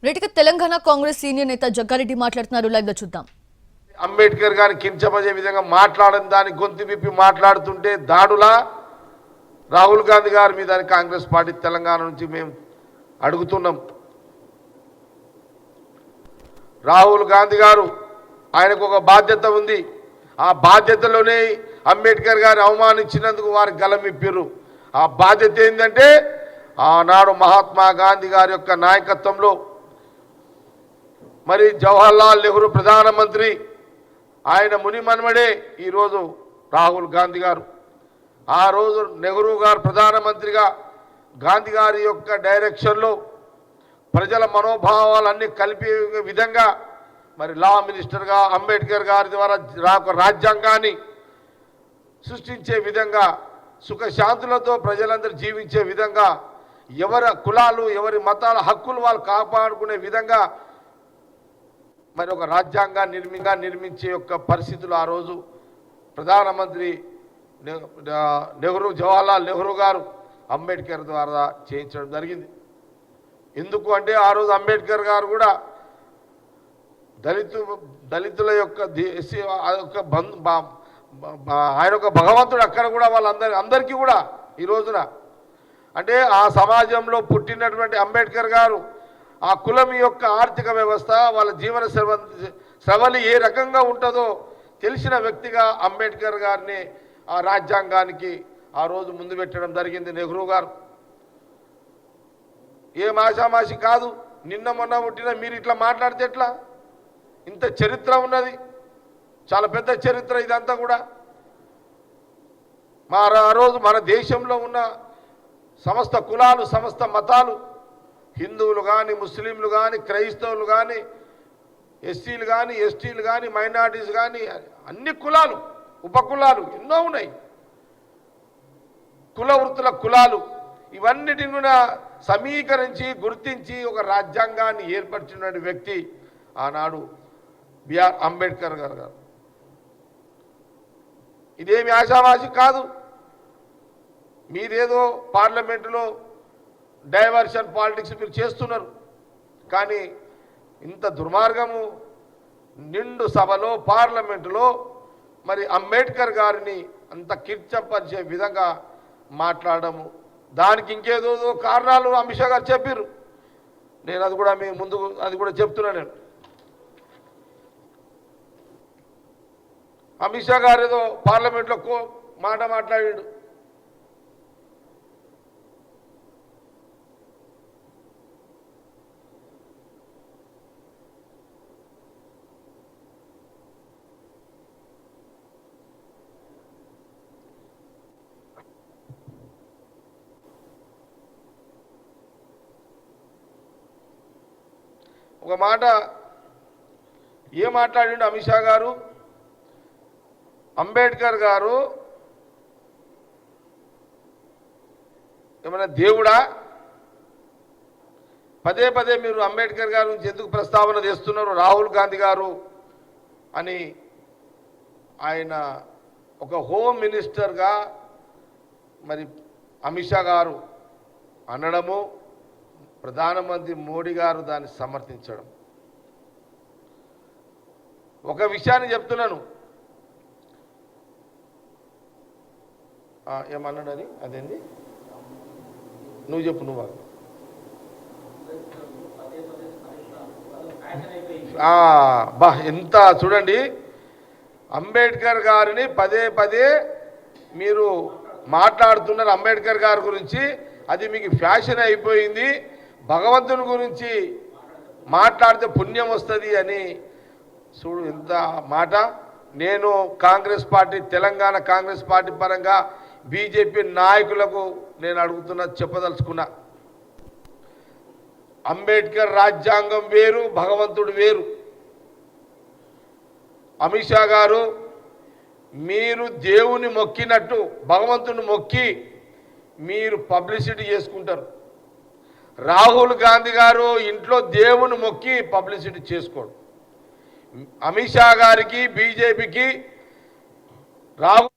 రేటిక Telangana Congress senior నేత జగ్గారెడ్డి మాట్లాడుతున్నారు. Live లో చూద్దాం. అంబేద్కర్ గారిని కించపరిచే విధంగా మాట్లాడని దాన్ని గొంతు విప్పి మాట్లాడుతుంటే దాడులా రాహుల్ గాంధీ గారి మీద కాంగ్రెస్ పార్టీ తెలంగాణ నుంచి మేము అడుగుతున్నాం. రాహుల్ గాంధీ గారు ఆయనకు ఒక బాధ్యత ఉంది. ఆ బాధ్యతలోనే అంబేద్కర్ గారిని అవమానించినందుకు వారికి గలమిప్పారు. ఆ బాధ్యత ఏంటంటే ఆనాడు మహాత్మా గాంధీ గారి యొక్క నాయకత్వంలో మరి జవహర్లాల్ నెహ్రూ ప్రధానమంత్రి, ఆయన మునిమన్మడే ఈరోజు రాహుల్ గాంధీ గారు. ఆ రోజు నెహ్రూ గారు ప్రధానమంత్రిగా గాంధీ గారి యొక్క డైరెక్షన్లో ప్రజల మనోభావాలన్నీ కలిపే విధంగా మరి లా మినిస్టర్గా అంబేద్కర్ గారి ద్వారా రాజ్యాంగాన్ని సృష్టించే విధంగా సుఖశాంతులతో ప్రజలందరూ జీవించే విధంగా ఎవరి కులాలు ఎవరి మతాల హక్కులు వాళ్ళు కాపాడుకునే విధంగా మరి ఒక రాజ్యాంగాన్ని నిర్మించే యొక్క పరిస్థితులు ఆ రోజు ప్రధానమంత్రి జవహర్లాల్ నెహ్రూ గారు అంబేద్కర్ ద్వారా చేయించడం జరిగింది. ఎందుకు అంటే ఆ రోజు అంబేద్కర్ గారు కూడా దళితుల యొక్క ఆయన ఒక భగవంతుడు. అక్కడ కూడా అందరికీ కూడా ఈ రోజున అంటే ఆ సమాజంలో పుట్టినటువంటి అంబేద్కర్ గారు ఆ కులం యొక్క ఆర్థిక వ్యవస్థ వాళ్ళ జీవన శ్రవలి ఏ రకంగా ఉంటుందో తెలిసిన వ్యక్తిగా అంబేద్కర్ గారిని ఆ రాజ్యాంగానికి ఆ రోజు ముందు పెట్టడం జరిగింది నెహ్రూ గారు. ఏం ఆషామాషి కాదు. నిన్న మొన్న పుట్టిన మీరు ఇట్లా మాట్లాడితే ఎట్లా? ఇంత చరిత్ర ఉన్నది, చాలా పెద్ద చరిత్ర ఇదంతా కూడా. ఆ రోజు మన దేశంలో ఉన్న సమస్త కులాలు సమస్త మతాలు, హిందువులు కానీ ముస్లింలు కానీ క్రైస్తవులు కానీ ఎస్సీలు కానీ ఎస్టీలు కానీ మైనారిటీస్ కానీ అన్ని కులాలు ఉపకులాలు ఎన్నో ఉన్నాయి. కుల వృత్తుల కులాలు ఇవన్నిటిని కూడా సమీకరించి గుర్తించి ఒక రాజ్యాంగాన్ని ఏర్పరిచిన వ్యక్తి ఆనాడు బిఆర్ అంబేద్కర్ గారు. ఇదేమి ఆశావాసి కాదు. మీరేదో పార్లమెంటులో డైవర్షన్ పాలిటిక్స్ మీరు చేస్తున్నారు. కానీ ఇంత దుర్మార్గము నిండు సభలో పార్లమెంటులో మరి అంబేద్కర్ గారిని అంత కించపరిచే విధంగా మాట్లాడము, దానికి ఇంకేదో కారణాలు అమిత్ షా గారు చెప్పారు. నేను అది కూడా మీ ముందు అది కూడా చెప్తున్నా. నేను అమిత్ షా గారు ఏదో పార్లమెంట్లో మాట మాట్లాడాడు. ఒక మాట ఏం మాట్లాడిండు అమిత్ షా గారు? అంబేద్కర్ గారు ఏమైనా దేవుడా? పదే పదే మీరు అంబేద్కర్ గారి నుంచి ఎందుకు ప్రస్తావన చేస్తున్నారు రాహుల్ గాంధీ గారు అని ఆయన ఒక హోమ్ మినిస్టర్గా మరి అమిత్ షా గారు అనడము, ప్రధానమంత్రి మోడీ గారు దాన్ని సమర్థించడం. ఒక విషయాన్ని చెప్తున్నాను. ఏమన్నాడు అది? అదేంది? నువ్వు చెప్పు. నువ్వు బా ఎంత చూడండి, అంబేద్కర్ గారిని పదే పదే మీరు మాట్లాడుతున్నారు అంబేద్కర్ గారి గురించి. అది మీకు ఫ్యాషన్ అయిపోయింది. భగవంతుని గురించి మాట్లాడితే పుణ్యం వస్తుంది అని చూడు ఎంత మాట. నేను కాంగ్రెస్ పార్టీ తెలంగాణ కాంగ్రెస్ పార్టీ పరంగా బీజేపీ నాయకులకు నేను అడుగుతున్నా, చెప్పదలుచుకున్నా. అంబేద్కర్ రాజ్యాంగం వేరు, భగవంతుడు వేరు. అమిత్ షా గారు, మీరు దేవుని మొక్కినట్టు భగవంతుని మొక్కి మీరు పబ్లిసిటీ చేసుకుంటారు. రాహుల్ గాంధీ గారు ఇంట్లో దేవుని మొక్కి పబ్లిసిటీ చేసుకోడు. అమిత్ షా గారికి బీజేపీకి రాహుల్